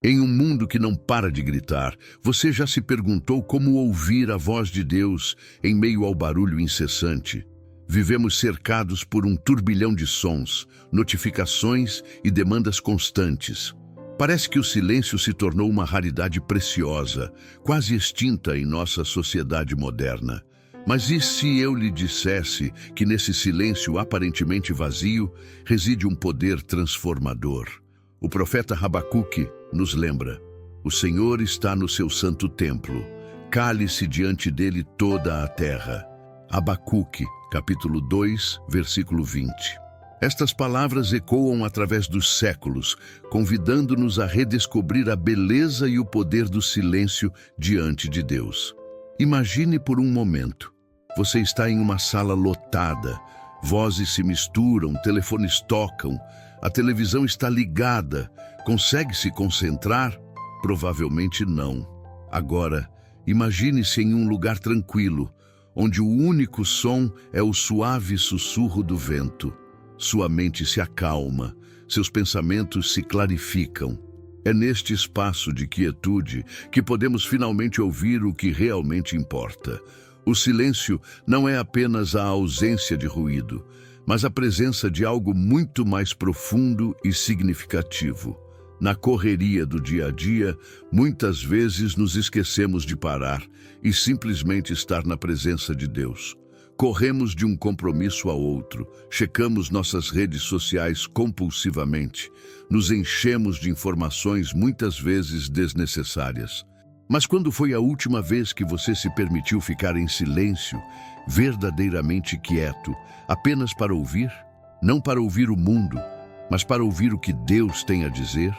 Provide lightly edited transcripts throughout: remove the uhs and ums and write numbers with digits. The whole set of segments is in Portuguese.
Em um mundo que não para de gritar, você já se perguntou como ouvir a voz de Deus em meio ao barulho incessante? Vivemos cercados por um turbilhão de sons, notificações e demandas constantes. Parece que o silêncio se tornou uma raridade preciosa, quase extinta em nossa sociedade moderna. Mas e se eu lhe dissesse que nesse silêncio aparentemente vazio reside um poder transformador? O profeta Habacuque nos lembra: o Senhor está no seu santo templo, cale-se diante dele toda a terra. Habacuque, capítulo 2, versículo 20. Estas palavras ecoam através dos séculos, convidando-nos a redescobrir a beleza e o poder do silêncio diante de Deus. Imagine por um momento: você está em uma sala lotada, vozes se misturam, telefones tocam, a televisão está ligada. Consegue se concentrar? Provavelmente não. Agora, imagine-se em um lugar tranquilo, onde o único som é o suave sussurro do vento. Sua mente se acalma, seus pensamentos se clarificam. É neste espaço de quietude que podemos finalmente ouvir o que realmente importa. O silêncio não é apenas a ausência de ruído, mas a presença de algo muito mais profundo e significativo. Na correria do dia a dia, muitas vezes nos esquecemos de parar e simplesmente estar na presença de Deus. Corremos de um compromisso a outro, checamos nossas redes sociais compulsivamente, nos enchemos de informações muitas vezes desnecessárias. Mas quando foi a última vez que você se permitiu ficar em silêncio, verdadeiramente quieto, apenas para ouvir? Não para ouvir o mundo, mas para ouvir o que Deus tem a dizer?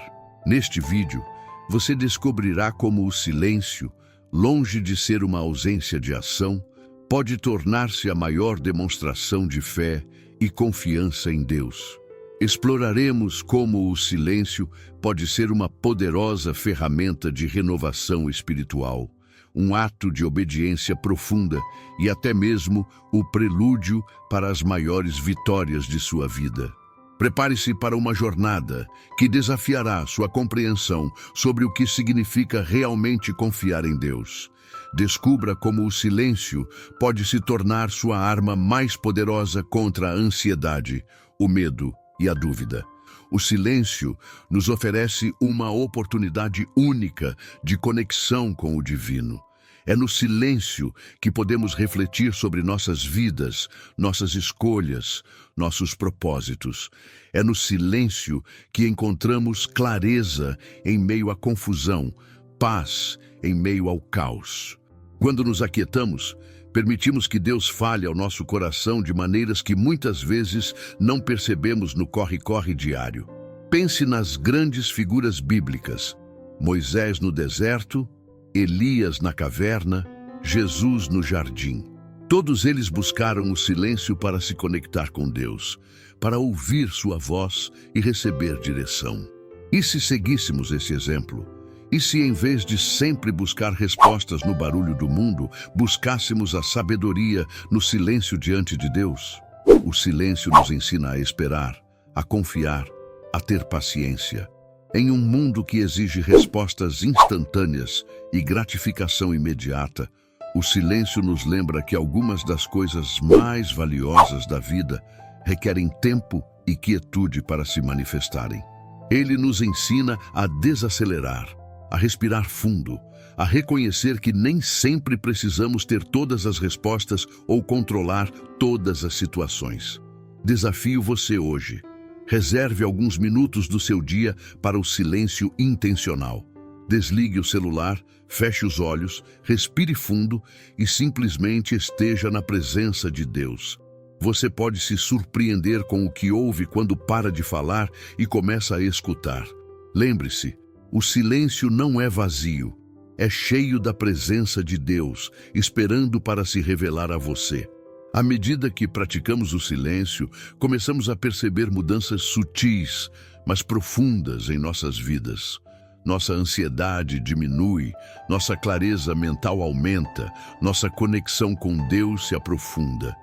Neste vídeo, você descobrirá como o silêncio, longe de ser uma ausência de ação, pode tornar-se a maior demonstração de fé e confiança em Deus. Exploraremos como o silêncio pode ser uma poderosa ferramenta de renovação espiritual, um ato de obediência profunda e até mesmo o prelúdio para as maiores vitórias de sua vida. Prepare-se para uma jornada que desafiará sua compreensão sobre o que significa realmente confiar em Deus. Descubra como o silêncio pode se tornar sua arma mais poderosa contra a ansiedade, o medo e a dúvida. O silêncio nos oferece uma oportunidade única de conexão com o divino. É no silêncio que podemos refletir sobre nossas vidas, nossas escolhas, nossos propósitos. É no silêncio que encontramos clareza em meio à confusão, paz em meio ao caos. Quando nos aquietamos, permitimos que Deus fale ao nosso coração de maneiras que muitas vezes não percebemos no corre-corre diário. Pense nas grandes figuras bíblicas: Moisés no deserto, Elias na caverna, Jesus no jardim. Todos eles buscaram o silêncio para se conectar com Deus, para ouvir sua voz e receber direção. E se seguíssemos esse exemplo? E se, em vez de sempre buscar respostas no barulho do mundo, buscássemos a sabedoria no silêncio diante de Deus? O silêncio nos ensina a esperar, a confiar, a ter paciência. Em um mundo que exige respostas instantâneas e gratificação imediata, o silêncio nos lembra que algumas das coisas mais valiosas da vida requerem tempo e quietude para se manifestarem. Ele nos ensina a desacelerar, a respirar fundo, a reconhecer que nem sempre precisamos ter todas as respostas ou controlar todas as situações. Desafio você hoje. Reserve alguns minutos do seu dia para o silêncio intencional. Desligue o celular, feche os olhos, respire fundo e simplesmente esteja na presença de Deus. Você pode se surpreender com o que ouve quando para de falar e começa a escutar. Lembre-se, o silêncio não é vazio, é cheio da presença de Deus, esperando para se revelar a você. À medida que praticamos o silêncio, começamos a perceber mudanças sutis, mas profundas em nossas vidas. Nossa ansiedade diminui, nossa clareza mental aumenta, nossa conexão com Deus se aprofunda.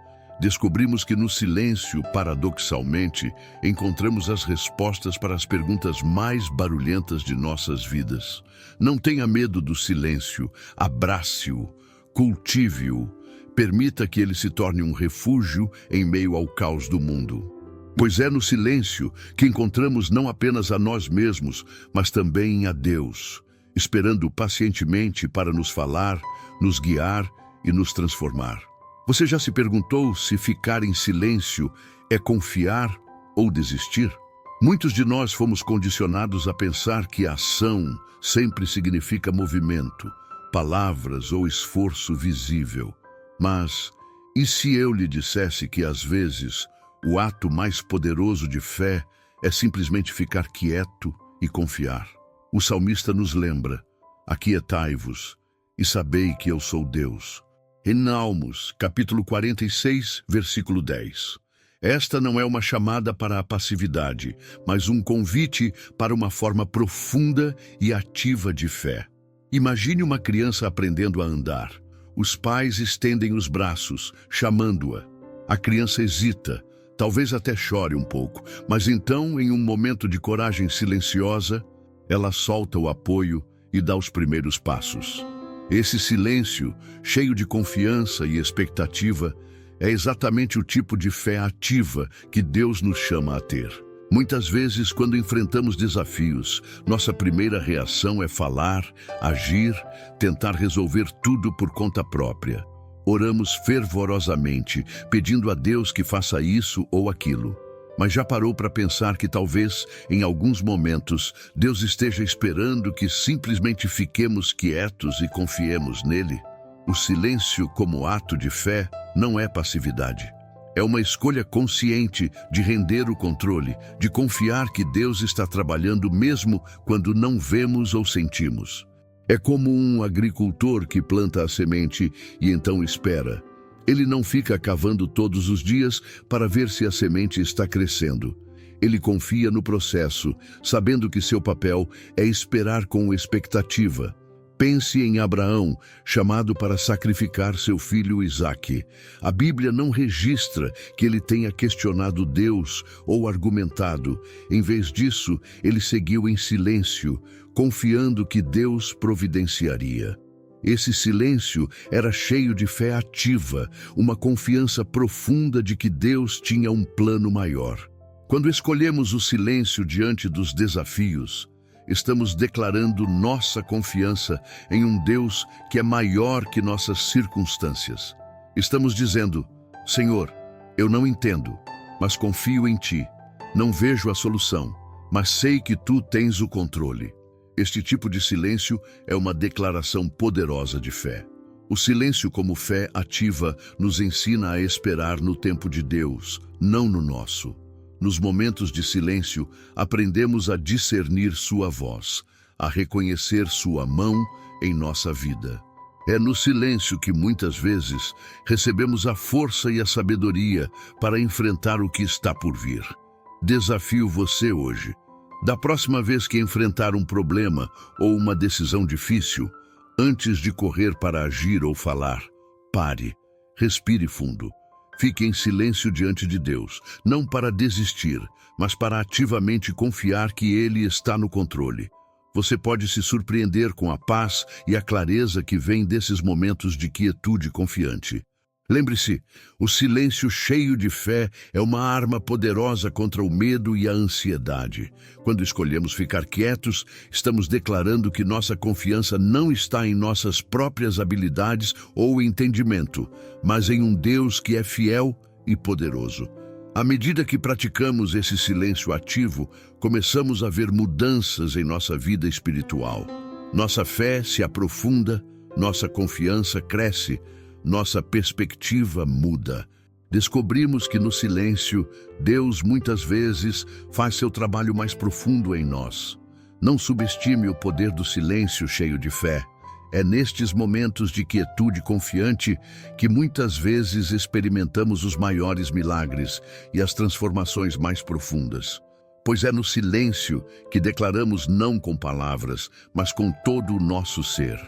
Descobrimos que no silêncio, paradoxalmente, encontramos as respostas para as perguntas mais barulhentas de nossas vidas. Não tenha medo do silêncio, abrace-o, cultive-o, permita que ele se torne um refúgio em meio ao caos do mundo. Pois é no silêncio que encontramos não apenas a nós mesmos, mas também a Deus, esperando pacientemente para nos falar, nos guiar e nos transformar. Você já se perguntou se ficar em silêncio é confiar ou desistir? Muitos de nós fomos condicionados a pensar que ação sempre significa movimento, palavras ou esforço visível. Mas, e se eu lhe dissesse que às vezes o ato mais poderoso de fé é simplesmente ficar quieto e confiar? O salmista nos lembra: aquietai-vos e sabei que eu sou Deus. Em Salmos, capítulo 46, versículo 10. Esta não é uma chamada para a passividade, mas um convite para uma forma profunda e ativa de fé. Imagine uma criança aprendendo a andar. Os pais estendem os braços, chamando-a. A criança hesita, talvez até chore um pouco, mas então, em um momento de coragem silenciosa, ela solta o apoio e dá os primeiros passos. Esse silêncio, cheio de confiança e expectativa, é exatamente o tipo de fé ativa que Deus nos chama a ter. Muitas vezes, quando enfrentamos desafios, nossa primeira reação é falar, agir, tentar resolver tudo por conta própria. Oramos fervorosamente, pedindo a Deus que faça isso ou aquilo. Mas já parou para pensar que talvez, em alguns momentos, Deus esteja esperando que simplesmente fiquemos quietos e confiemos nele? O silêncio como ato de fé não é passividade. É uma escolha consciente de render o controle, de confiar que Deus está trabalhando mesmo quando não vemos ou sentimos. É como um agricultor que planta a semente e então espera. Ele não fica cavando todos os dias para ver se a semente está crescendo. Ele confia no processo, sabendo que seu papel é esperar com expectativa. Pense em Abraão, chamado para sacrificar seu filho Isaque. A Bíblia não registra que ele tenha questionado Deus ou argumentado. Em vez disso, ele seguiu em silêncio, confiando que Deus providenciaria. Esse silêncio era cheio de fé ativa, uma confiança profunda de que Deus tinha um plano maior. Quando escolhemos o silêncio diante dos desafios, estamos declarando nossa confiança em um Deus que é maior que nossas circunstâncias. Estamos dizendo: Senhor, eu não entendo, mas confio em Ti. Não vejo a solução, mas sei que Tu tens o controle. Este tipo de silêncio é uma declaração poderosa de fé. O silêncio como fé ativa nos ensina a esperar no tempo de Deus, não no nosso. Nos momentos de silêncio, aprendemos a discernir sua voz, a reconhecer sua mão em nossa vida. É no silêncio que muitas vezes recebemos a força e a sabedoria para enfrentar o que está por vir. Desafio você hoje. Da próxima vez que enfrentar um problema ou uma decisão difícil, antes de correr para agir ou falar, pare, respire fundo. Fique em silêncio diante de Deus, não para desistir, mas para ativamente confiar que Ele está no controle. Você pode se surpreender com a paz e a clareza que vem desses momentos de quietude confiante. Lembre-se, o silêncio cheio de fé é uma arma poderosa contra o medo e a ansiedade. Quando escolhemos ficar quietos, estamos declarando que nossa confiança não está em nossas próprias habilidades ou entendimento, mas em um Deus que é fiel e poderoso. À medida que praticamos esse silêncio ativo, começamos a ver mudanças em nossa vida espiritual. Nossa fé se aprofunda, nossa confiança cresce, nossa perspectiva muda. Descobrimos que no silêncio, Deus muitas vezes faz seu trabalho mais profundo em nós. Não subestime o poder do silêncio cheio de fé. É nestes momentos de quietude confiante que muitas vezes experimentamos os maiores milagres e as transformações mais profundas. Pois é no silêncio que declaramos não com palavras, mas com todo o nosso ser.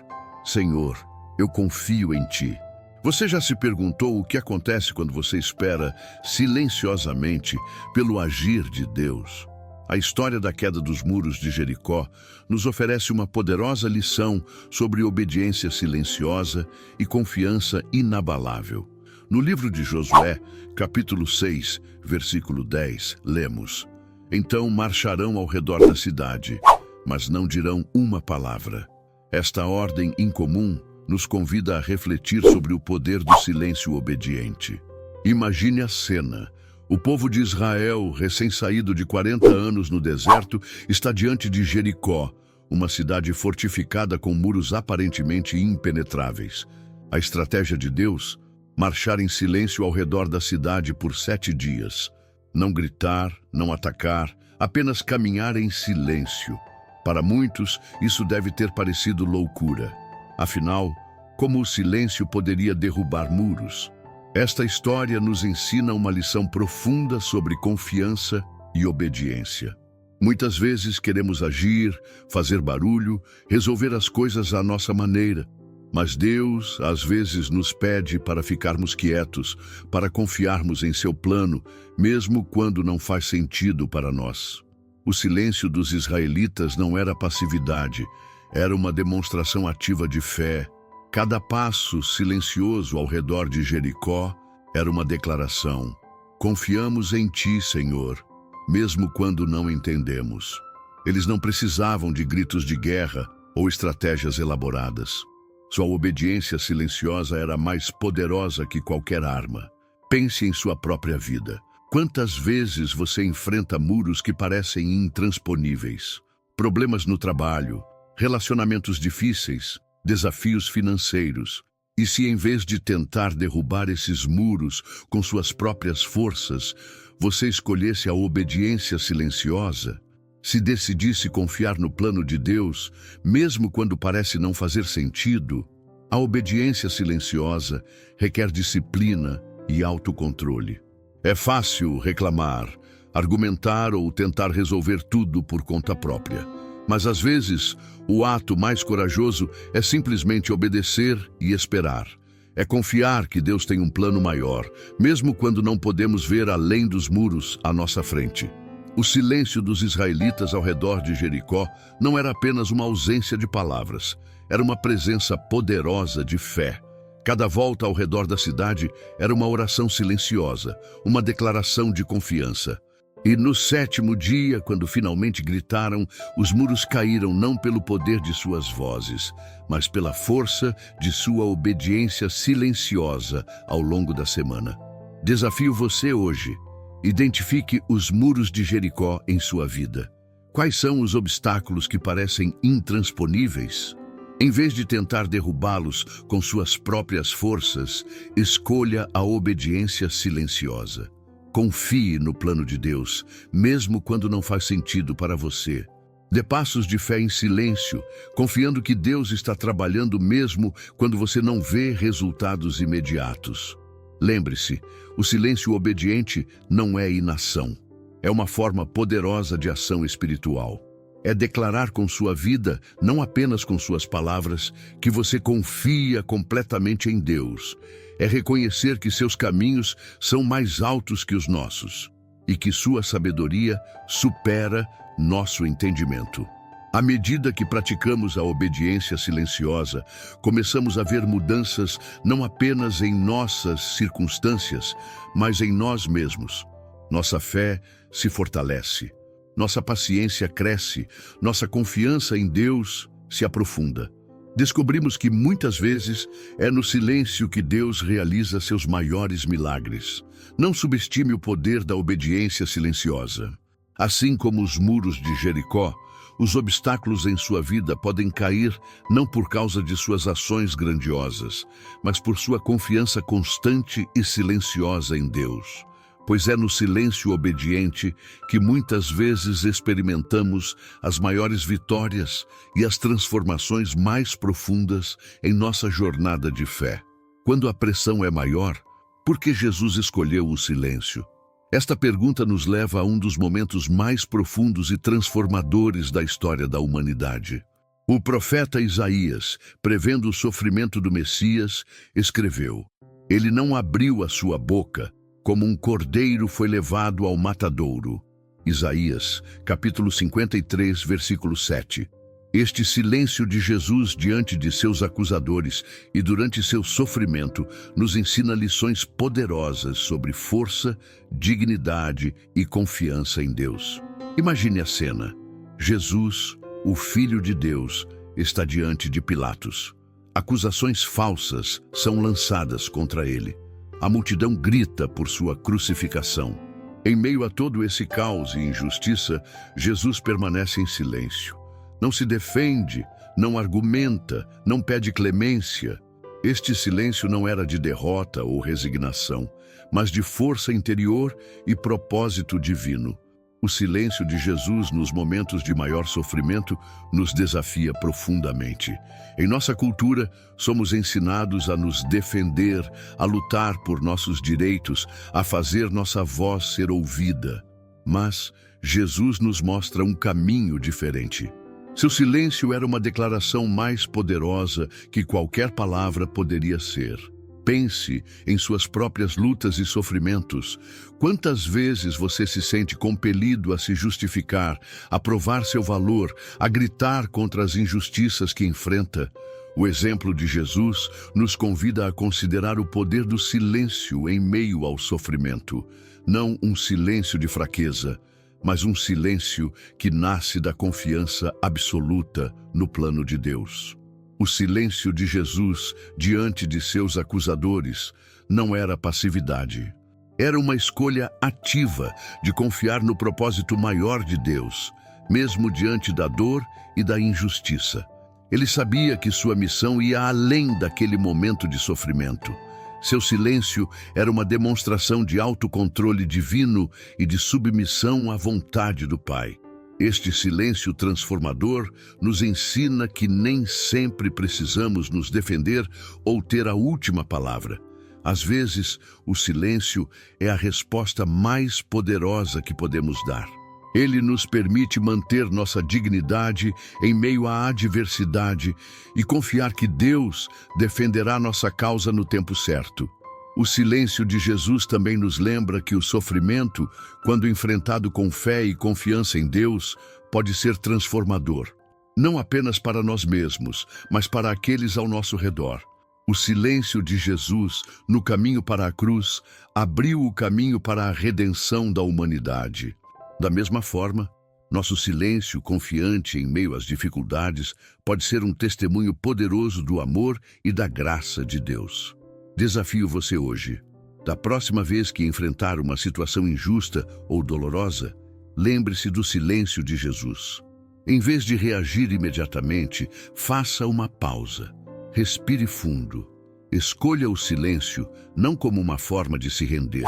Senhor, eu confio em Ti. Você já se perguntou o que acontece quando você espera silenciosamente pelo agir de Deus? A história da queda dos muros de Jericó nos oferece uma poderosa lição sobre obediência silenciosa e confiança inabalável. No livro de Josué, capítulo 6, versículo 10, lemos: Então marcharão ao redor da cidade, mas não dirão uma palavra. Esta ordem incomum nos convida a refletir sobre o poder do silêncio obediente. Imagine a cena. O povo de Israel, recém-saído de 40 anos no deserto, está diante de Jericó, uma cidade fortificada com muros aparentemente impenetráveis. A estratégia de Deus? Marchar em silêncio ao redor da cidade por 7 dias. Não gritar, não atacar, apenas caminhar em silêncio. Para muitos, isso deve ter parecido loucura. Afinal, como o silêncio poderia derrubar muros? Esta história nos ensina uma lição profunda sobre confiança e obediência. Muitas vezes queremos agir, fazer barulho, resolver as coisas à nossa maneira. Mas Deus, às vezes, nos pede para ficarmos quietos, para confiarmos em seu plano, mesmo quando não faz sentido para nós. O silêncio dos israelitas não era passividade, era uma demonstração ativa de fé. Cada passo silencioso ao redor de Jericó era uma declaração: confiamos em Ti, Senhor, mesmo quando não entendemos. Eles não precisavam de gritos de guerra ou estratégias elaboradas. Sua obediência silenciosa era mais poderosa que qualquer arma. Pense em sua própria vida. Quantas vezes você enfrenta muros que parecem intransponíveis? Problemas no trabalho, relacionamentos difíceis, desafios financeiros. E se em vez de tentar derrubar esses muros com suas próprias forças, você escolhesse a obediência silenciosa? Se decidisse confiar no plano de Deus, mesmo quando parece não fazer sentido? A obediência silenciosa requer disciplina e autocontrole. É fácil reclamar, argumentar ou tentar resolver tudo por conta própria. Mas às vezes, o ato mais corajoso é simplesmente obedecer e esperar. É confiar que Deus tem um plano maior, mesmo quando não podemos ver além dos muros à nossa frente. O silêncio dos israelitas ao redor de Jericó não era apenas uma ausência de palavras, era uma presença poderosa de fé. Cada volta ao redor da cidade era uma oração silenciosa, uma declaração de confiança. E no 7º dia, quando finalmente gritaram, os muros caíram não pelo poder de suas vozes, mas pela força de sua obediência silenciosa ao longo da semana. Desafio você hoje. Identifique os muros de Jericó em sua vida. Quais são os obstáculos que parecem intransponíveis? Em vez de tentar derrubá-los com suas próprias forças, escolha a obediência silenciosa. Confie no plano de Deus, mesmo quando não faz sentido para você. Dê passos de fé em silêncio, confiando que Deus está trabalhando mesmo quando você não vê resultados imediatos. Lembre-se, o silêncio obediente não é inação. É uma forma poderosa de ação espiritual. É declarar com sua vida, não apenas com suas palavras, que você confia completamente em Deus. É reconhecer que seus caminhos são mais altos que os nossos e que sua sabedoria supera nosso entendimento. À medida que praticamos a obediência silenciosa, começamos a ver mudanças não apenas em nossas circunstâncias, mas em nós mesmos. Nossa fé se fortalece, nossa paciência cresce, nossa confiança em Deus se aprofunda. Descobrimos que muitas vezes é no silêncio que Deus realiza seus maiores milagres. Não subestime o poder da obediência silenciosa. Assim como os muros de Jericó, os obstáculos em sua vida podem cair não por causa de suas ações grandiosas, mas por sua confiança constante e silenciosa em Deus. Pois é no silêncio obediente que muitas vezes experimentamos as maiores vitórias e as transformações mais profundas em nossa jornada de fé. Quando a pressão é maior, por que Jesus escolheu o silêncio? Esta pergunta nos leva a um dos momentos mais profundos e transformadores da história da humanidade. O profeta Isaías, prevendo o sofrimento do Messias, escreveu: Ele não abriu a sua boca, como um cordeiro foi levado ao matadouro. Isaías, capítulo 53, versículo 7. Este silêncio de Jesus diante de seus acusadores e durante seu sofrimento nos ensina lições poderosas sobre força, dignidade e confiança em Deus. Imagine a cena. Jesus, o Filho de Deus, está diante de Pilatos. Acusações falsas são lançadas contra ele. A multidão grita por sua crucificação. Em meio a todo esse caos e injustiça, Jesus permanece em silêncio. Não se defende, não argumenta, não pede clemência. Este silêncio não era de derrota ou resignação, mas de força interior e propósito divino. O silêncio de Jesus nos momentos de maior sofrimento nos desafia profundamente. Em nossa cultura, somos ensinados a nos defender, a lutar por nossos direitos, a fazer nossa voz ser ouvida. Mas Jesus nos mostra um caminho diferente. Seu silêncio era uma declaração mais poderosa que qualquer palavra poderia ser. Pense em suas próprias lutas e sofrimentos. Quantas vezes você se sente compelido a se justificar, a provar seu valor, a gritar contra as injustiças que enfrenta? O exemplo de Jesus nos convida a considerar o poder do silêncio em meio ao sofrimento. Não um silêncio de fraqueza, mas um silêncio que nasce da confiança absoluta no plano de Deus. O silêncio de Jesus diante de seus acusadores não era passividade. Era uma escolha ativa de confiar no propósito maior de Deus, mesmo diante da dor e da injustiça. Ele sabia que sua missão ia além daquele momento de sofrimento. Seu silêncio era uma demonstração de autocontrole divino e de submissão à vontade do Pai. Este silêncio transformador nos ensina que nem sempre precisamos nos defender ou ter a última palavra. Às vezes, o silêncio é a resposta mais poderosa que podemos dar. Ele nos permite manter nossa dignidade em meio à adversidade e confiar que Deus defenderá nossa causa no tempo certo. O silêncio de Jesus também nos lembra que o sofrimento, quando enfrentado com fé e confiança em Deus, pode ser transformador. Não apenas para nós mesmos, mas para aqueles ao nosso redor. O silêncio de Jesus, no caminho para a cruz, abriu o caminho para a redenção da humanidade. Da mesma forma, nosso silêncio confiante em meio às dificuldades pode ser um testemunho poderoso do amor e da graça de Deus. Desafio você hoje. Da próxima vez que enfrentar uma situação injusta ou dolorosa, lembre-se do silêncio de Jesus. Em vez de reagir imediatamente, faça uma pausa. Respire fundo. Escolha o silêncio não como uma forma de se render,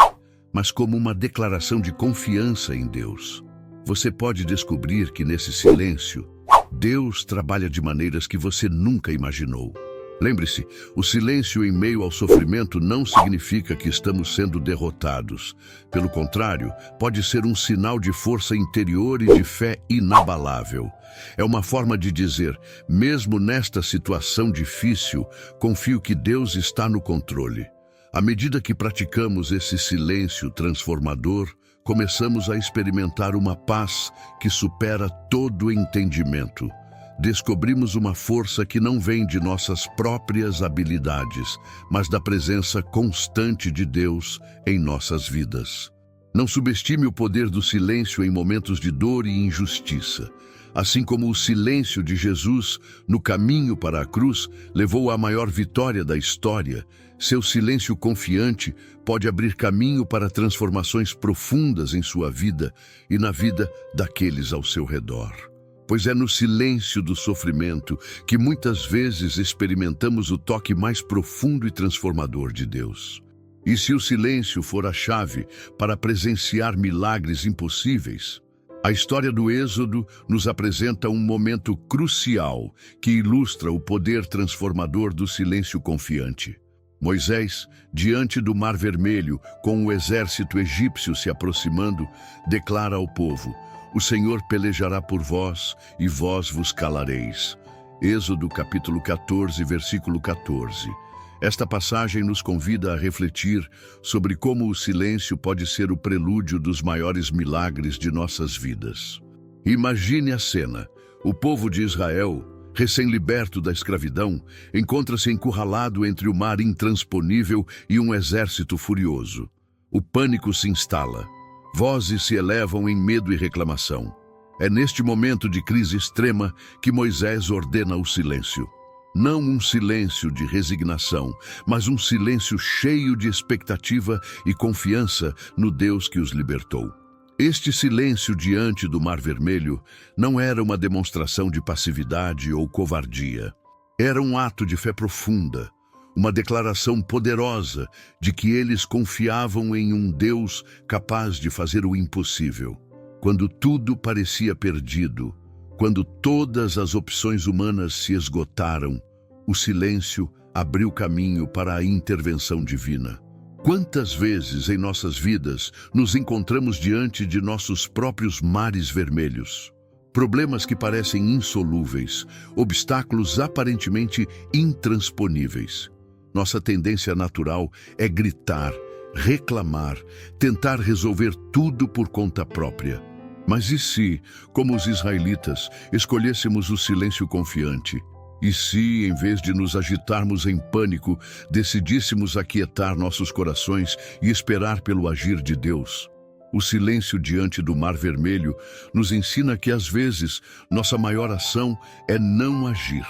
mas como uma declaração de confiança em Deus. Você pode descobrir que nesse silêncio, Deus trabalha de maneiras que você nunca imaginou. Lembre-se, o silêncio em meio ao sofrimento não significa que estamos sendo derrotados. Pelo contrário, pode ser um sinal de força interior e de fé inabalável. É uma forma de dizer, mesmo nesta situação difícil, confio que Deus está no controle. À medida que praticamos esse silêncio transformador, começamos a experimentar uma paz que supera todo entendimento. Descobrimos uma força que não vem de nossas próprias habilidades, mas da presença constante de Deus em nossas vidas. Não subestime o poder do silêncio em momentos de dor e injustiça. Assim como o silêncio de Jesus no caminho para a cruz levou à maior vitória da história, seu silêncio confiante pode abrir caminho para transformações profundas em sua vida e na vida daqueles ao seu redor. Pois é no silêncio do sofrimento que muitas vezes experimentamos o toque mais profundo e transformador de Deus. E se o silêncio for a chave para presenciar milagres impossíveis? A história do Êxodo nos apresenta um momento crucial que ilustra o poder transformador do silêncio confiante. Moisés, diante do Mar Vermelho, com o exército egípcio se aproximando, declara ao povo: "O Senhor pelejará por vós, e vós vos calareis." Êxodo capítulo 14, versículo 14. Esta passagem nos convida a refletir sobre como o silêncio pode ser o prelúdio dos maiores milagres de nossas vidas. Imagine a cena. O povo de Israel, recém-liberto da escravidão, encontra-se encurralado entre o mar intransponível e um exército furioso. O pânico se instala. Vozes se elevam em medo e reclamação. É neste momento de crise extrema que Moisés ordena o silêncio. Não um silêncio de resignação, mas um silêncio cheio de expectativa e confiança no Deus que os libertou. Este silêncio diante do Mar Vermelho não era uma demonstração de passividade ou covardia. Era um ato de fé profunda, uma declaração poderosa de que eles confiavam em um Deus capaz de fazer o impossível. Quando tudo parecia perdido, quando todas as opções humanas se esgotaram, o silêncio abriu caminho para a intervenção divina. Quantas vezes em nossas vidas nos encontramos diante de nossos próprios mares vermelhos? Problemas que parecem insolúveis, obstáculos aparentemente intransponíveis. Nossa tendência natural é gritar, reclamar, tentar resolver tudo por conta própria. Mas e se, como os israelitas, escolhêssemos o silêncio confiante? E se, em vez de nos agitarmos em pânico, decidíssemos aquietar nossos corações e esperar pelo agir de Deus? O silêncio diante do Mar Vermelho nos ensina que, às vezes, nossa maior ação é não agir.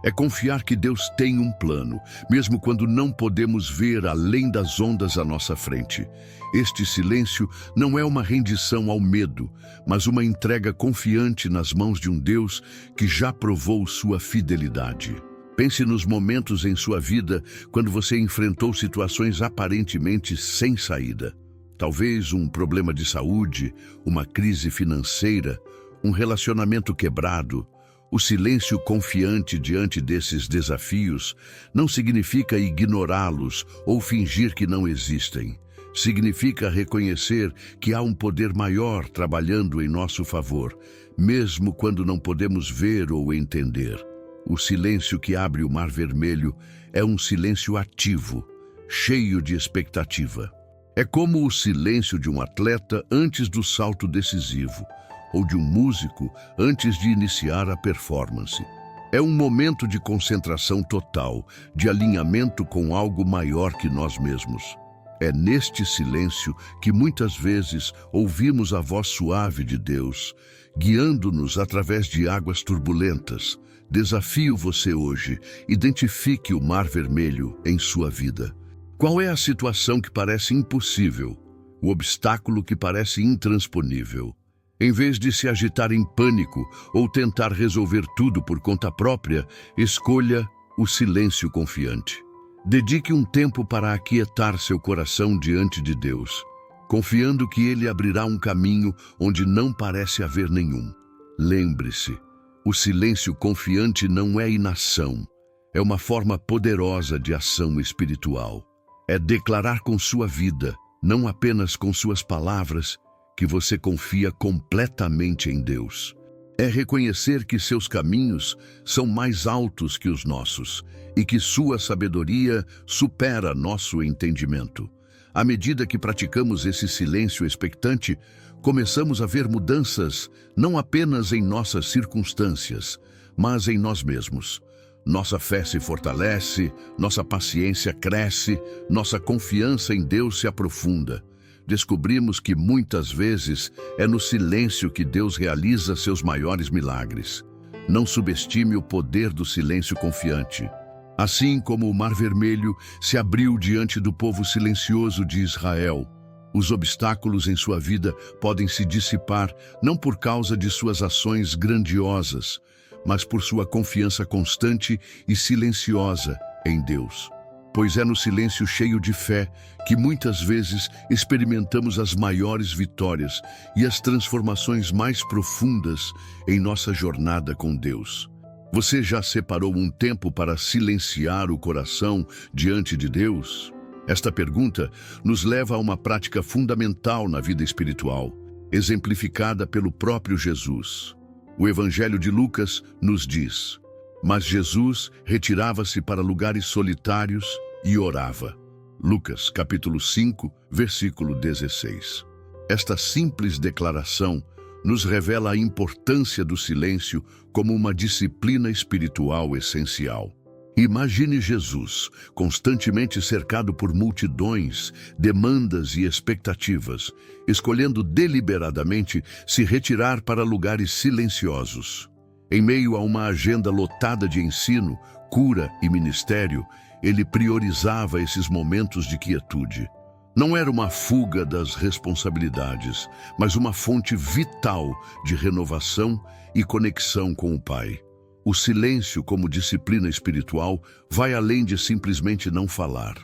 É confiar que Deus tem um plano, mesmo quando não podemos ver além das ondas à nossa frente. Este silêncio não é uma rendição ao medo, mas uma entrega confiante nas mãos de um Deus que já provou sua fidelidade. Pense nos momentos em sua vida quando você enfrentou situações aparentemente sem saída. Talvez um problema de saúde, uma crise financeira, um relacionamento quebrado. O silêncio confiante diante desses desafios não significa ignorá-los ou fingir que não existem. Significa reconhecer que há um poder maior trabalhando em nosso favor, mesmo quando não podemos ver ou entender. O silêncio que abre o Mar Vermelho é um silêncio ativo, cheio de expectativa. É como o silêncio de um atleta antes do salto decisivo, ou de um músico antes de iniciar a performance. É um momento de concentração total, de alinhamento com algo maior que nós mesmos. É neste silêncio que muitas vezes ouvimos a voz suave de Deus, guiando-nos através de águas turbulentas. Desafio você hoje, identifique o Mar Vermelho em sua vida. Qual é a situação que parece impossível? O obstáculo que parece intransponível? Em vez de se agitar em pânico ou tentar resolver tudo por conta própria, escolha o silêncio confiante. Dedique um tempo para aquietar seu coração diante de Deus, confiando que Ele abrirá um caminho onde não parece haver nenhum. Lembre-se, o silêncio confiante não é inação, é uma forma poderosa de ação espiritual. É declarar com sua vida, não apenas com suas palavras, que você confia completamente em Deus. É reconhecer que seus caminhos são mais altos que os nossos e que sua sabedoria supera nosso entendimento. À medida que praticamos esse silêncio expectante, começamos a ver mudanças não apenas em nossas circunstâncias, mas em nós mesmos. Nossa fé se fortalece, nossa paciência cresce, nossa confiança em Deus se aprofunda. Descobrimos que muitas vezes é no silêncio que Deus realiza seus maiores milagres. Não subestime o poder do silêncio confiante. Assim como o Mar Vermelho se abriu diante do povo silencioso de Israel, os obstáculos em sua vida podem se dissipar não por causa de suas ações grandiosas, mas por sua confiança constante e silenciosa em Deus. Pois é no silêncio cheio de fé que muitas vezes experimentamos as maiores vitórias e as transformações mais profundas em nossa jornada com Deus. Você já separou um tempo para silenciar o coração diante de Deus? Esta pergunta nos leva a uma prática fundamental na vida espiritual, exemplificada pelo próprio Jesus. O Evangelho de Lucas nos diz: mas Jesus retirava-se para lugares solitários e orava. Lucas, capítulo 5, versículo 16. Esta simples declaração nos revela a importância do silêncio como uma disciplina espiritual essencial. Imagine Jesus, constantemente cercado por multidões, demandas e expectativas, escolhendo deliberadamente se retirar para lugares silenciosos. Em meio a uma agenda lotada de ensino, cura e ministério, ele priorizava esses momentos de quietude. Não era uma fuga das responsabilidades, mas uma fonte vital de renovação e conexão com o Pai. O silêncio, como disciplina espiritual, vai além de simplesmente não falar.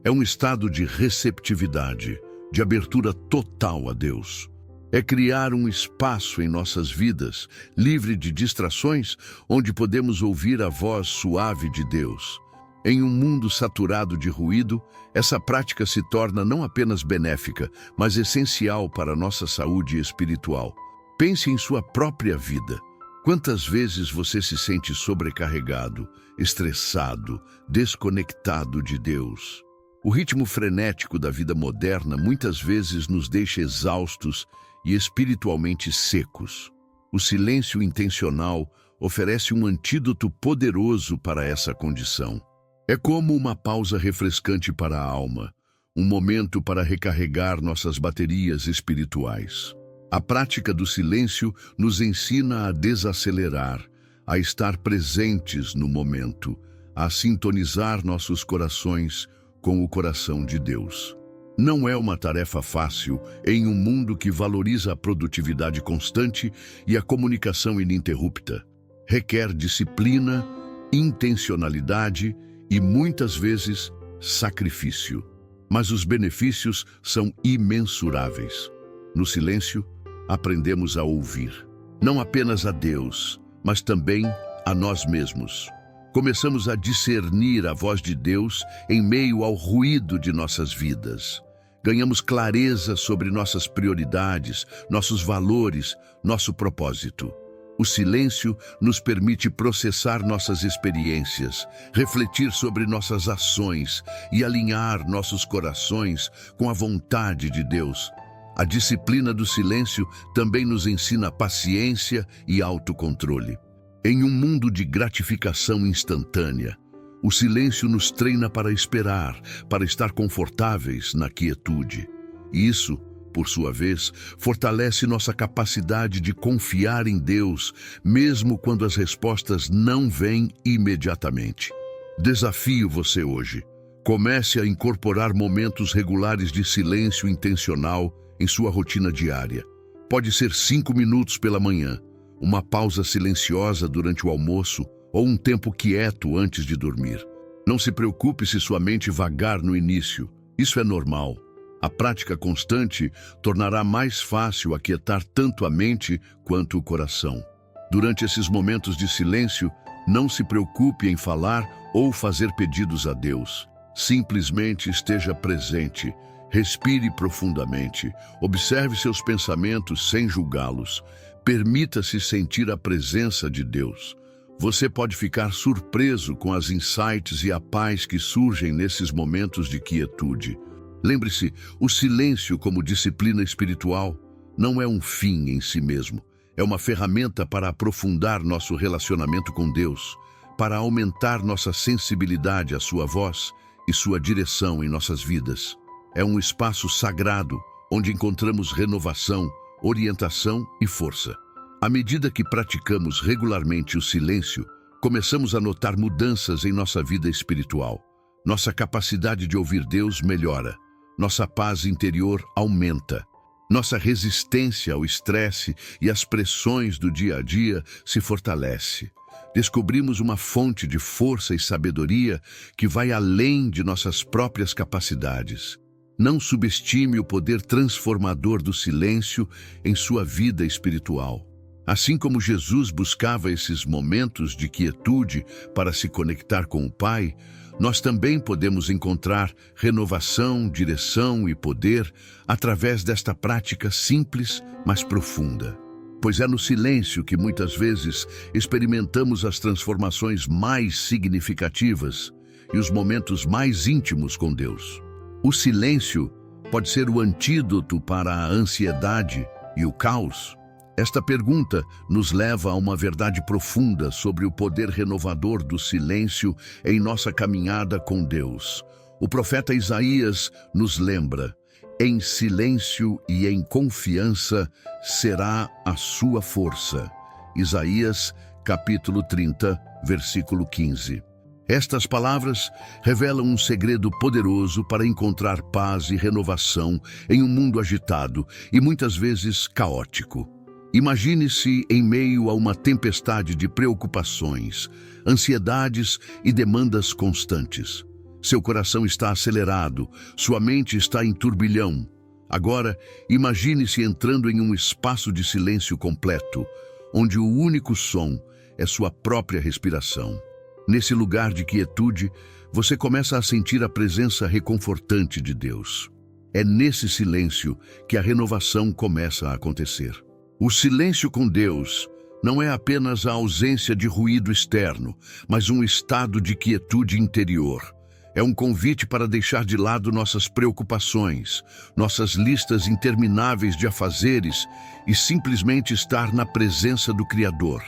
É um estado de receptividade, de abertura total a Deus. É criar um espaço em nossas vidas, livre de distrações, onde podemos ouvir a voz suave de Deus. Em um mundo saturado de ruído, essa prática se torna não apenas benéfica, mas essencial para a nossa saúde espiritual. Pense em sua própria vida. Quantas vezes você se sente sobrecarregado, estressado, desconectado de Deus? O ritmo frenético da vida moderna muitas vezes nos deixa exaustos e espiritualmente secos. O silêncio intencional oferece um antídoto poderoso para essa condição. É como uma pausa refrescante para a alma, um momento para recarregar nossas baterias espirituais. A prática do silêncio nos ensina a desacelerar, a estar presentes no momento, a sintonizar nossos corações com o coração de Deus. Não é uma tarefa fácil em um mundo que valoriza a produtividade constante e a comunicação ininterrupta. Requer disciplina, intencionalidade e, muitas vezes, sacrifício. Mas os benefícios são imensuráveis. No silêncio, aprendemos a ouvir, não apenas a Deus, mas também a nós mesmos. Começamos a discernir a voz de Deus em meio ao ruído de nossas vidas. Ganhamos clareza sobre nossas prioridades, nossos valores, nosso propósito. O silêncio nos permite processar nossas experiências, refletir sobre nossas ações e alinhar nossos corações com a vontade de Deus. A disciplina do silêncio também nos ensina paciência e autocontrole. Em um mundo de gratificação instantânea, o silêncio nos treina para esperar, para estar confortáveis na quietude. Isso, por sua vez, fortalece nossa capacidade de confiar em Deus, mesmo quando as respostas não vêm imediatamente. Desafio você hoje. Comece a incorporar momentos regulares de silêncio intencional em sua rotina diária. Pode ser 5 minutos pela manhã, uma pausa silenciosa durante o almoço ou um tempo quieto antes de dormir. Não se preocupe se sua mente vagar no início. Isso é normal. A prática constante tornará mais fácil aquietar tanto a mente quanto o coração. Durante esses momentos de silêncio, não se preocupe em falar ou fazer pedidos a Deus. Simplesmente esteja presente. Respire profundamente. Observe seus pensamentos sem julgá-los. Permita-se sentir a presença de Deus. Você pode ficar surpreso com as insights e a paz que surgem nesses momentos de quietude. Lembre-se, o silêncio como disciplina espiritual não é um fim em si mesmo. É uma ferramenta para aprofundar nosso relacionamento com Deus, para aumentar nossa sensibilidade à sua voz e sua direção em nossas vidas. É um espaço sagrado onde encontramos renovação, orientação e força. À medida que praticamos regularmente o silêncio, começamos a notar mudanças em nossa vida espiritual. Nossa capacidade de ouvir Deus melhora. Nossa paz interior aumenta. Nossa resistência ao estresse e às pressões do dia a dia se fortalece. Descobrimos uma fonte de força e sabedoria que vai além de nossas próprias capacidades. Não subestime o poder transformador do silêncio em sua vida espiritual. Assim como Jesus buscava esses momentos de quietude para se conectar com o Pai, nós também podemos encontrar renovação, direção e poder através desta prática simples, mas profunda. Pois é no silêncio que muitas vezes experimentamos as transformações mais significativas e os momentos mais íntimos com Deus. O silêncio pode ser o antídoto para a ansiedade e o caos. Esta pergunta nos leva a uma verdade profunda sobre o poder renovador do silêncio em nossa caminhada com Deus. O profeta Isaías nos lembra: em silêncio e em confiança será a sua força. Isaías, capítulo 30, versículo 15. Estas palavras revelam um segredo poderoso para encontrar paz e renovação em um mundo agitado e muitas vezes caótico. Imagine-se em meio a uma tempestade de preocupações, ansiedades e demandas constantes. Seu coração está acelerado, sua mente está em turbilhão. Agora, imagine-se entrando em um espaço de silêncio completo, onde o único som é sua própria respiração. Nesse lugar de quietude, você começa a sentir a presença reconfortante de Deus. É nesse silêncio que a renovação começa a acontecer. O silêncio com Deus não é apenas a ausência de ruído externo, mas um estado de quietude interior. É um convite para deixar de lado nossas preocupações, nossas listas intermináveis de afazeres e simplesmente estar na presença do Criador.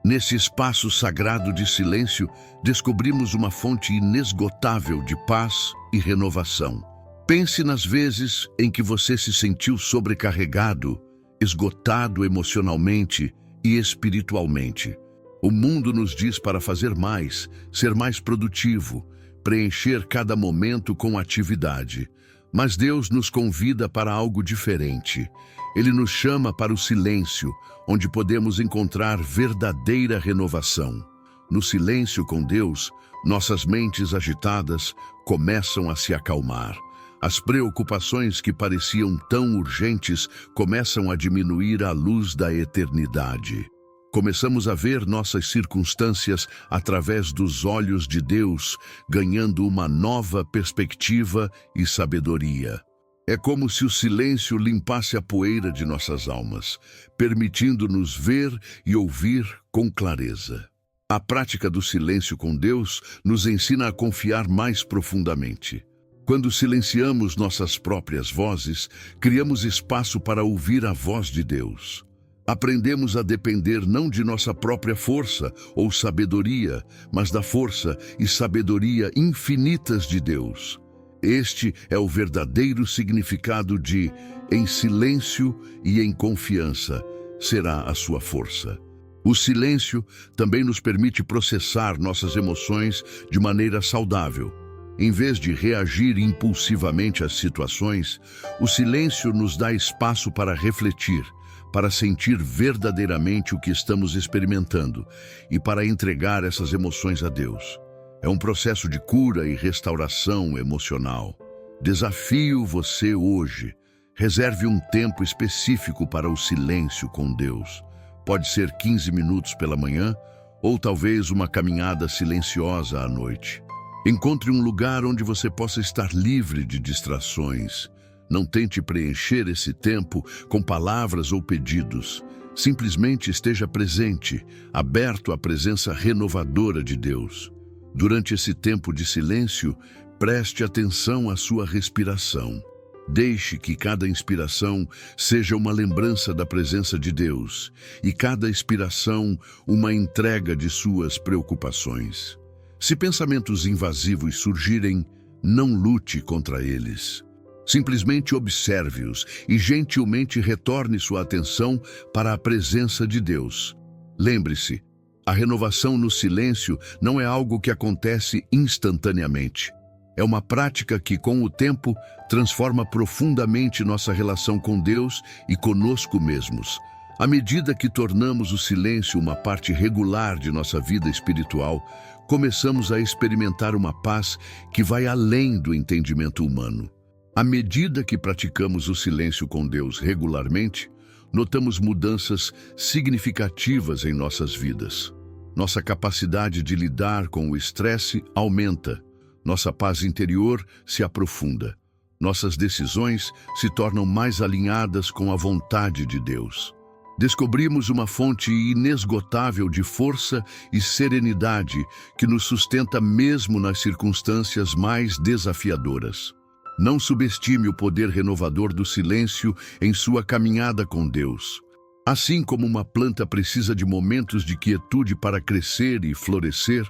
Nesse espaço sagrado de silêncio, descobrimos uma fonte inesgotável de paz e renovação. Pense nas vezes em que você se sentiu sobrecarregado, esgotado emocionalmente e espiritualmente. O mundo nos diz para fazer mais, ser mais produtivo, preencher cada momento com atividade. Mas Deus nos convida para algo diferente. Ele nos chama para o silêncio, onde podemos encontrar verdadeira renovação. No silêncio com Deus, nossas mentes agitadas começam a se acalmar. As preocupações que pareciam tão urgentes começam a diminuir à luz da eternidade. Começamos a ver nossas circunstâncias através dos olhos de Deus, ganhando uma nova perspectiva e sabedoria. É como se o silêncio limpasse a poeira de nossas almas, permitindo-nos ver e ouvir com clareza. A prática do silêncio com Deus nos ensina a confiar mais profundamente. Quando silenciamos nossas próprias vozes, criamos espaço para ouvir a voz de Deus. Aprendemos a depender não de nossa própria força ou sabedoria, mas da força e sabedoria infinitas de Deus. Este é o verdadeiro significado de em silêncio e em confiança será a sua força. O silêncio também nos permite processar nossas emoções de maneira saudável. Em vez de reagir impulsivamente às situações, o silêncio nos dá espaço para refletir, para sentir verdadeiramente o que estamos experimentando e para entregar essas emoções a Deus. É um processo de cura e restauração emocional. Desafio você hoje. Reserve um tempo específico para o silêncio com Deus. Pode ser 15 minutos pela manhã ou talvez uma caminhada silenciosa à noite. Encontre um lugar onde você possa estar livre de distrações. Não tente preencher esse tempo com palavras ou pedidos. Simplesmente esteja presente, aberto à presença renovadora de Deus. Durante esse tempo de silêncio, preste atenção à sua respiração. Deixe que cada inspiração seja uma lembrança da presença de Deus e cada expiração uma entrega de suas preocupações. Se pensamentos invasivos surgirem, não lute contra eles. Simplesmente observe-os e gentilmente retorne sua atenção para a presença de Deus. Lembre-se, a renovação no silêncio não é algo que acontece instantaneamente. É uma prática que, com o tempo, transforma profundamente nossa relação com Deus e conosco mesmos. À medida que tornamos o silêncio uma parte regular de nossa vida espiritual, começamos a experimentar uma paz que vai além do entendimento humano. À medida que praticamos o silêncio com Deus regularmente, notamos mudanças significativas em nossas vidas. Nossa capacidade de lidar com o estresse aumenta, nossa paz interior se aprofunda, nossas decisões se tornam mais alinhadas com a vontade de Deus. Descobrimos uma fonte inesgotável de força e serenidade que nos sustenta mesmo nas circunstâncias mais desafiadoras. Não subestime o poder renovador do silêncio em sua caminhada com Deus. Assim como uma planta precisa de momentos de quietude para crescer e florescer,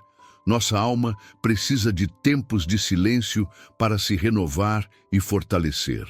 nossa alma precisa de tempos de silêncio para se renovar e fortalecer.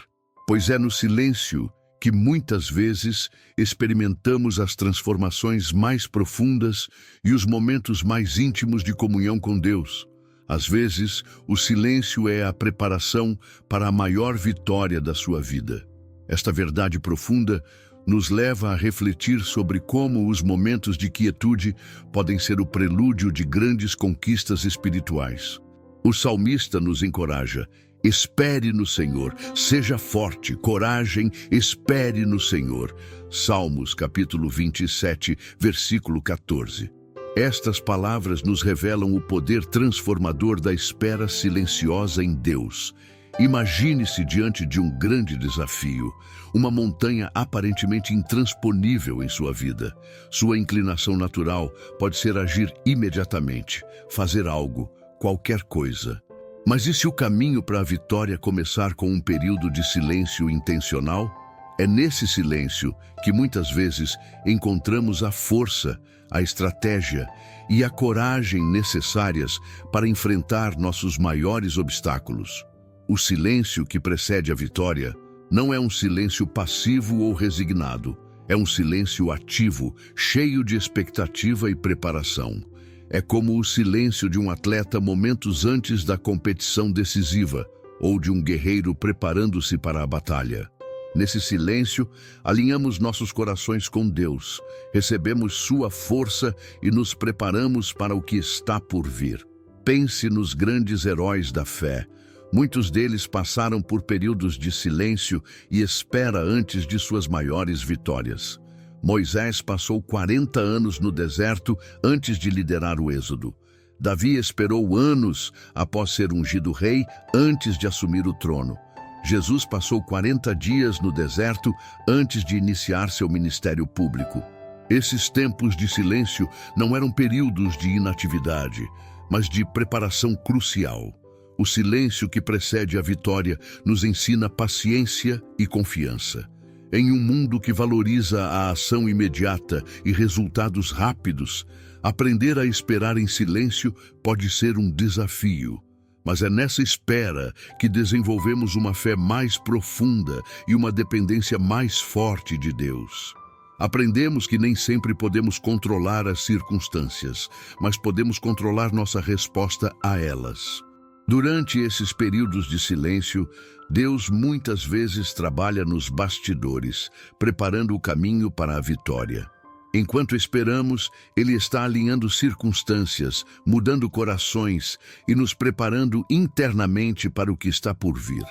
Pois é no silêncio que muitas vezes experimentamos as transformações mais profundas e os momentos mais íntimos de comunhão com Deus. Às vezes, o silêncio é a preparação para a maior vitória da sua vida. Esta verdade profunda nos leva a refletir sobre como os momentos de quietude podem ser o prelúdio de grandes conquistas espirituais. O salmista nos encoraja: espere no Senhor, seja forte, coragem, espere no Senhor. Salmos capítulo 27, versículo 14. Estas palavras nos revelam o poder transformador da espera silenciosa em Deus. Imagine-se diante de um grande desafio, uma montanha aparentemente intransponível em sua vida. Sua inclinação natural pode ser agir imediatamente, fazer algo, qualquer coisa. Mas e se o caminho para a vitória começar com um período de silêncio intencional? É nesse silêncio que muitas vezes encontramos a força, a estratégia e a coragem necessárias para enfrentar nossos maiores obstáculos. O silêncio que precede a vitória não é um silêncio passivo ou resignado, é um silêncio ativo, cheio de expectativa e preparação. É como o silêncio de um atleta momentos antes da competição decisiva, ou de um guerreiro preparando-se para a batalha. Nesse silêncio, alinhamos nossos corações com Deus, recebemos sua força e nos preparamos para o que está por vir. Pense nos grandes heróis da fé. Muitos deles passaram por períodos de silêncio e espera antes de suas maiores vitórias. Moisés passou 40 anos no deserto antes de liderar o êxodo. Davi esperou anos após ser ungido rei antes de assumir o trono. Jesus passou 40 dias no deserto antes de iniciar seu ministério público. Esses tempos de silêncio não eram períodos de inatividade, mas de preparação crucial. O silêncio que precede a vitória nos ensina paciência e confiança. Em um mundo que valoriza a ação imediata e resultados rápidos, aprender a esperar em silêncio pode ser um desafio. Mas é nessa espera que desenvolvemos uma fé mais profunda e uma dependência mais forte de Deus. Aprendemos que nem sempre podemos controlar as circunstâncias, mas podemos controlar nossa resposta a elas. Durante esses períodos de silêncio, Deus muitas vezes trabalha nos bastidores, preparando o caminho para a vitória. Enquanto esperamos, Ele está alinhando circunstâncias, mudando corações e nos preparando internamente para o que está por vir.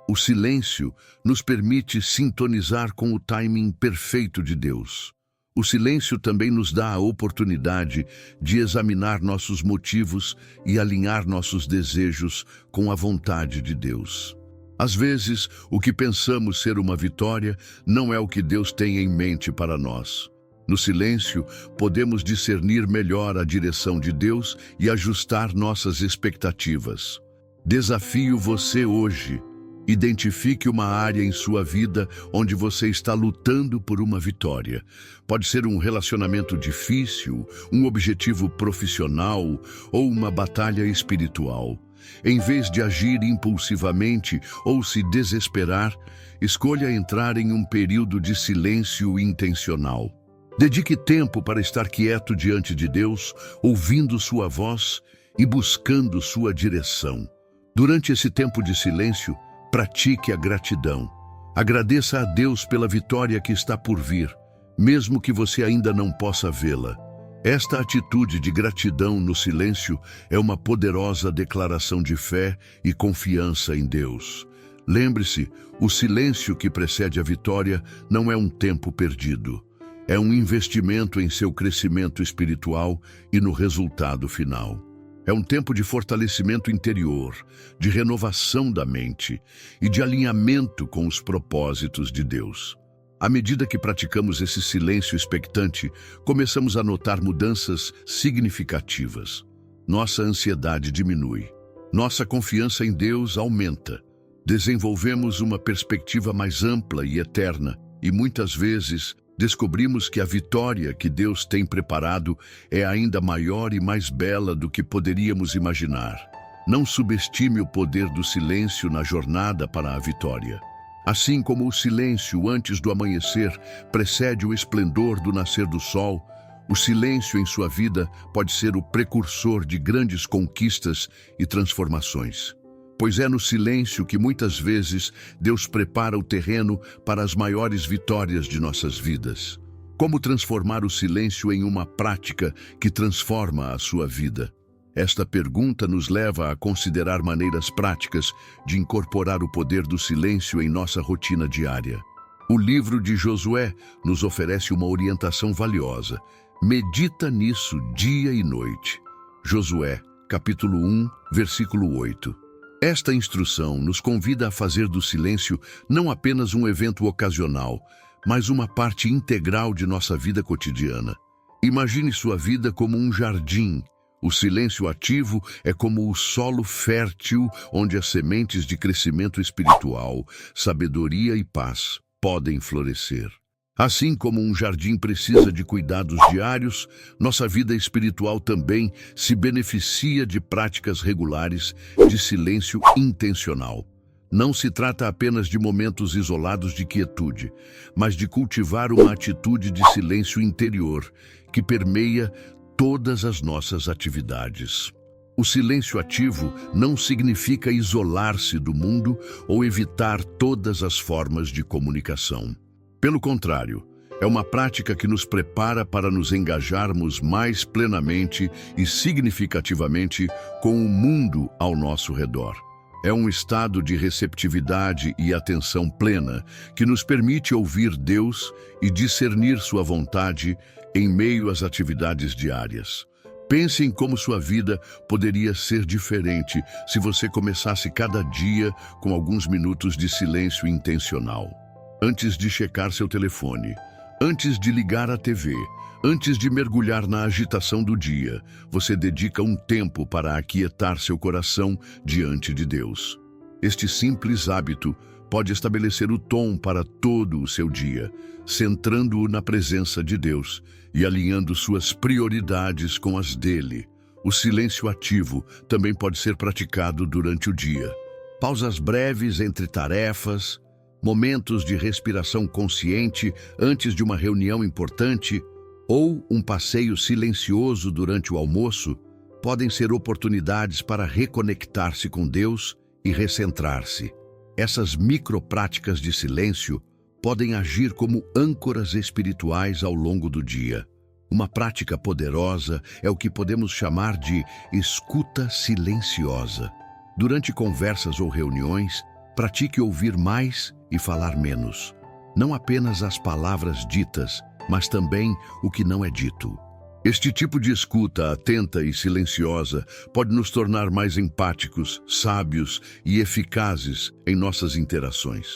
O silêncio nos permite sintonizar com o timing perfeito de Deus. O silêncio também nos dá a oportunidade de examinar nossos motivos e alinhar nossos desejos com a vontade de Deus. Às vezes, o que pensamos ser uma vitória não é o que Deus tem em mente para nós. No silêncio, podemos discernir melhor a direção de Deus e ajustar nossas expectativas. Desafio você hoje. Identifique uma área em sua vida onde você está lutando por uma vitória. Pode ser um relacionamento difícil, um objetivo profissional ou uma batalha espiritual. Em vez de agir impulsivamente ou se desesperar, escolha entrar em um período de silêncio intencional. Dedique tempo para estar quieto diante de Deus, ouvindo sua voz e buscando sua direção. Durante esse tempo de silêncio, pratique a gratidão. Agradeça a Deus pela vitória que está por vir, mesmo que você ainda não possa vê-la. Esta atitude de gratidão no silêncio é uma poderosa declaração de fé e confiança em Deus. Lembre-se, o silêncio que precede a vitória não é um tempo perdido. É um investimento em seu crescimento espiritual e no resultado final. É um tempo de fortalecimento interior, de renovação da mente e de alinhamento com os propósitos de Deus. À medida que praticamos esse silêncio expectante, começamos a notar mudanças significativas. Nossa ansiedade diminui. Nossa confiança em Deus aumenta. Desenvolvemos uma perspectiva mais ampla e eterna, e muitas vezes descobrimos que a vitória que Deus tem preparado é ainda maior e mais bela do que poderíamos imaginar. Não subestime o poder do silêncio na jornada para a vitória. Assim como o silêncio antes do amanhecer precede o esplendor do nascer do sol, o silêncio em sua vida pode ser o precursor de grandes conquistas e transformações. Pois é no silêncio que muitas vezes Deus prepara o terreno para as maiores vitórias de nossas vidas. Como transformar o silêncio em uma prática que transforma a sua vida? Esta pergunta nos leva a considerar maneiras práticas de incorporar o poder do silêncio em nossa rotina diária. O livro de Josué nos oferece uma orientação valiosa. Medita nisso dia e noite. Josué, capítulo 1, versículo 8. Esta instrução nos convida a fazer do silêncio não apenas um evento ocasional, mas uma parte integral de nossa vida cotidiana. Imagine sua vida como um jardim. O silêncio ativo é como o solo fértil onde as sementes de crescimento espiritual, sabedoria e paz podem florescer. Assim como um jardim precisa de cuidados diários, nossa vida espiritual também se beneficia de práticas regulares de silêncio intencional. Não se trata apenas de momentos isolados de quietude, mas de cultivar uma atitude de silêncio interior que permeia todas as nossas atividades. O silêncio ativo não significa isolar-se do mundo ou evitar todas as formas de comunicação. Pelo contrário, é uma prática que nos prepara para nos engajarmos mais plenamente e significativamente com o mundo ao nosso redor. É um estado de receptividade e atenção plena que nos permite ouvir Deus e discernir sua vontade em meio às atividades diárias. Pense em como sua vida poderia ser diferente se você começasse cada dia com alguns minutos de silêncio intencional. Antes de checar seu telefone, antes de ligar a TV, antes de mergulhar na agitação do dia, você dedica um tempo para aquietar seu coração diante de Deus. Este simples hábito pode estabelecer o tom para todo o seu dia, centrando-o na presença de Deus e alinhando suas prioridades com as dele. O silêncio ativo também pode ser praticado durante o dia. Pausas breves entre tarefas, momentos de respiração consciente antes de uma reunião importante ou um passeio silencioso durante o almoço podem ser oportunidades para reconectar-se com Deus e recentrar-se. Essas micropráticas de silêncio podem agir como âncoras espirituais ao longo do dia. Uma prática poderosa é o que podemos chamar de escuta silenciosa. Durante conversas ou reuniões, pratique ouvir mais e falar menos. Não apenas as palavras ditas, mas também o que não é dito. Este tipo de escuta atenta e silenciosa pode nos tornar mais empáticos, sábios e eficazes em nossas interações.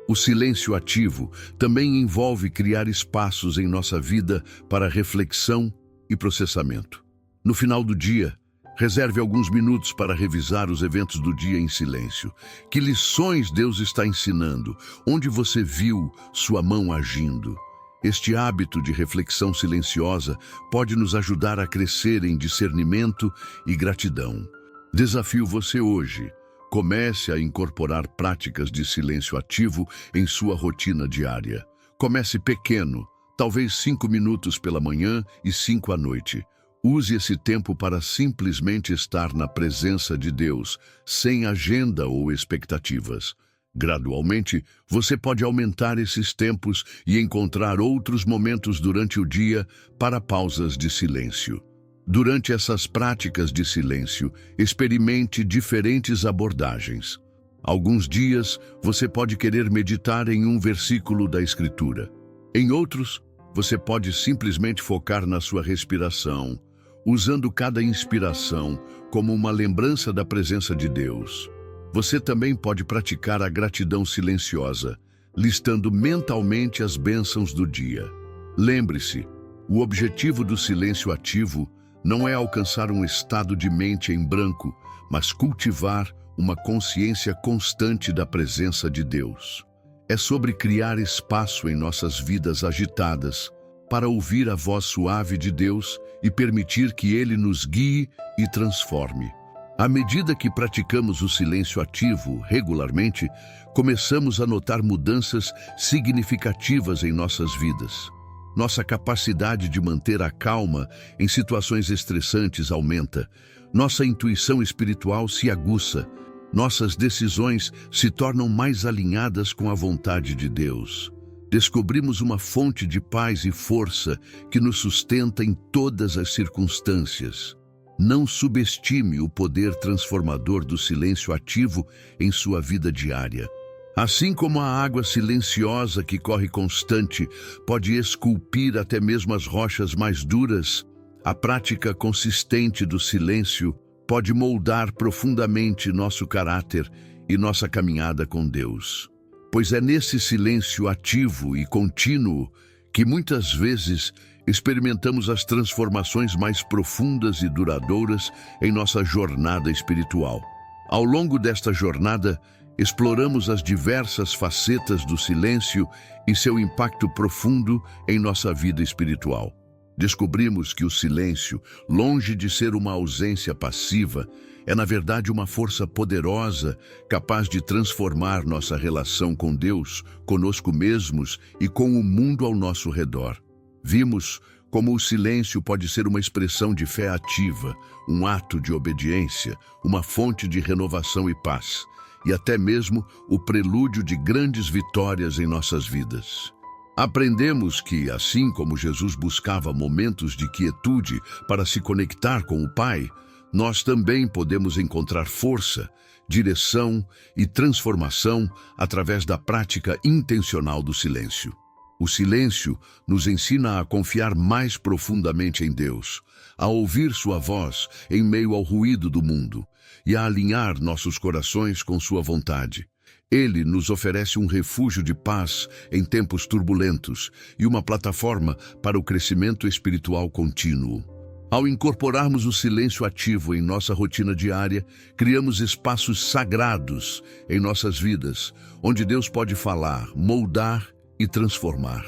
O silêncio ativo também envolve criar espaços em nossa vida para reflexão e processamento. No final do dia, reserve alguns minutos para revisar os eventos do dia em silêncio. Que lições Deus está ensinando? Onde você viu sua mão agindo? Este hábito de reflexão silenciosa pode nos ajudar a crescer em discernimento e gratidão. Desafio você hoje. Comece a incorporar práticas de silêncio ativo em sua rotina diária. Comece pequeno, talvez 5 minutos pela manhã e 5 à noite. Use esse tempo para simplesmente estar na presença de Deus, sem agenda ou expectativas. Gradualmente, você pode aumentar esses tempos e encontrar outros momentos durante o dia para pausas de silêncio. Durante essas práticas de silêncio, experimente diferentes abordagens. Alguns dias, você pode querer meditar em um versículo da Escritura. Em outros, você pode simplesmente focar na sua respiração, usando cada inspiração como uma lembrança da presença de Deus. Você também pode praticar a gratidão silenciosa, listando mentalmente as bênçãos do dia. Lembre-se, o objetivo do silêncio ativo não é alcançar um estado de mente em branco, mas cultivar uma consciência constante da presença de Deus. É sobre criar espaço em nossas vidas agitadas para ouvir a voz suave de Deus e permitir que Ele nos guie e transforme. À medida que praticamos o silêncio ativo regularmente, começamos a notar mudanças significativas em nossas vidas. Nossa capacidade de manter a calma em situações estressantes aumenta. Nossa intuição espiritual se aguça. Nossas decisões se tornam mais alinhadas com a vontade de Deus. Descobrimos uma fonte de paz e força que nos sustenta em todas as circunstâncias. Não subestime o poder transformador do silêncio ativo em sua vida diária. Assim como a água silenciosa que corre constante pode esculpir até mesmo as rochas mais duras, a prática consistente do silêncio pode moldar profundamente nosso caráter e nossa caminhada com Deus. Pois é nesse silêncio ativo e contínuo que muitas vezes experimentamos as transformações mais profundas e duradouras em nossa jornada espiritual. Ao longo desta jornada, exploramos as diversas facetas do silêncio e seu impacto profundo em nossa vida espiritual. Descobrimos que o silêncio, longe de ser uma ausência passiva, é na verdade uma força poderosa capaz de transformar nossa relação com Deus, conosco mesmos e com o mundo ao nosso redor. Vimos como o silêncio pode ser uma expressão de fé ativa, um ato de obediência, uma fonte de renovação e paz, e até mesmo o prelúdio de grandes vitórias em nossas vidas. Aprendemos que, assim como Jesus buscava momentos de quietude para se conectar com o Pai, nós também podemos encontrar força, direção e transformação através da prática intencional do silêncio. O silêncio nos ensina a confiar mais profundamente em Deus, a ouvir sua voz em meio ao ruído do mundo e a alinhar nossos corações com sua vontade. Ele nos oferece um refúgio de paz em tempos turbulentos e uma plataforma para o crescimento espiritual contínuo. Ao incorporarmos o silêncio ativo em nossa rotina diária, criamos espaços sagrados em nossas vidas, onde Deus pode falar, moldar e transformar.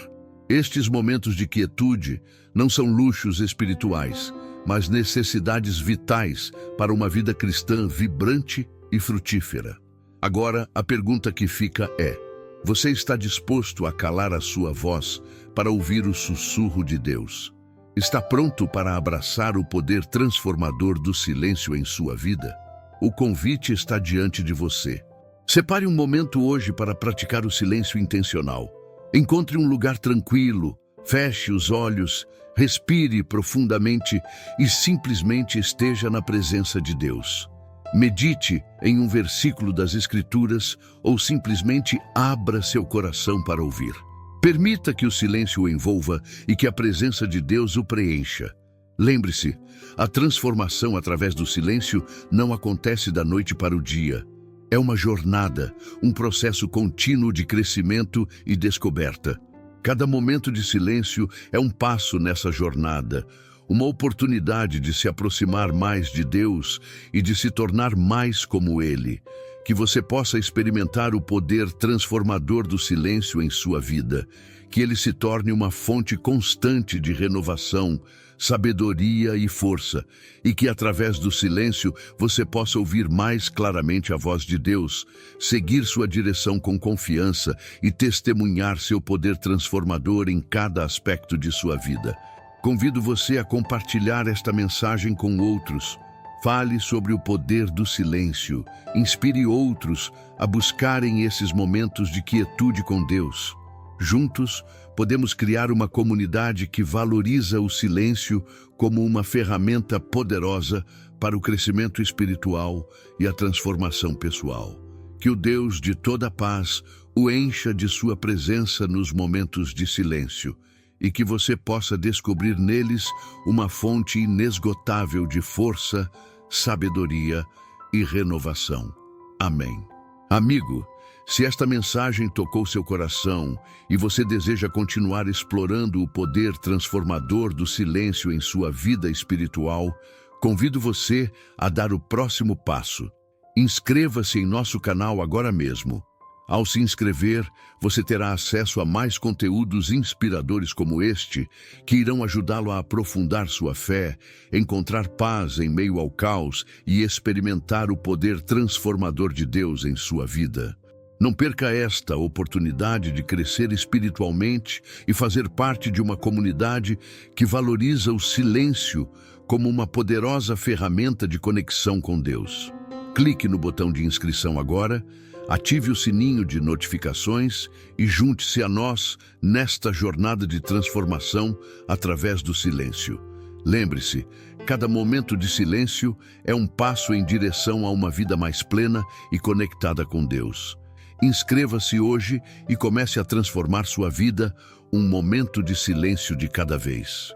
Estes momentos de quietude não são luxos espirituais, mas necessidades vitais para uma vida cristã vibrante e frutífera. Agora, a pergunta que fica é: você está disposto a calar a sua voz para ouvir o sussurro de Deus? Está pronto para abraçar o poder transformador do silêncio em sua vida? O convite está diante de você. Separe um momento hoje para praticar o silêncio intencional. Encontre um lugar tranquilo, feche os olhos, respire profundamente e simplesmente esteja na presença de Deus. Medite em um versículo das Escrituras ou simplesmente abra seu coração para ouvir. Permita que o silêncio o envolva e que a presença de Deus o preencha. Lembre-se, a transformação através do silêncio não acontece da noite para o dia. É uma jornada, um processo contínuo de crescimento e descoberta. Cada momento de silêncio é um passo nessa jornada, uma oportunidade de se aproximar mais de Deus e de se tornar mais como Ele. Que você possa experimentar o poder transformador do silêncio em sua vida, que ele se torne uma fonte constante de renovação, sabedoria e força, e que através do silêncio você possa ouvir mais claramente a voz de Deus, seguir sua direção com confiança e testemunhar seu poder transformador em cada aspecto de sua vida. Convido você a compartilhar esta mensagem com outros. Fale sobre o poder do silêncio. Inspire outros a buscarem esses momentos de quietude com Deus. Juntos, podemos criar uma comunidade que valoriza o silêncio como uma ferramenta poderosa para o crescimento espiritual e a transformação pessoal. Que o Deus de toda paz o encha de sua presença nos momentos de silêncio e que você possa descobrir neles uma fonte inesgotável de força, sabedoria e renovação. Amém. Amigo, se esta mensagem tocou seu coração e você deseja continuar explorando o poder transformador do silêncio em sua vida espiritual, convido você a dar o próximo passo. Inscreva-se em nosso canal agora mesmo. Ao se inscrever, você terá acesso a mais conteúdos inspiradores como este, que irão ajudá-lo a aprofundar sua fé, encontrar paz em meio ao caos e experimentar o poder transformador de Deus em sua vida. Não perca esta oportunidade de crescer espiritualmente e fazer parte de uma comunidade que valoriza o silêncio como uma poderosa ferramenta de conexão com Deus. Clique no botão de inscrição agora, ative o sininho de notificações e junte-se a nós nesta jornada de transformação através do silêncio. Lembre-se, cada momento de silêncio é um passo em direção a uma vida mais plena e conectada com Deus. Inscreva-se hoje e comece a transformar sua vida um momento de silêncio de cada vez.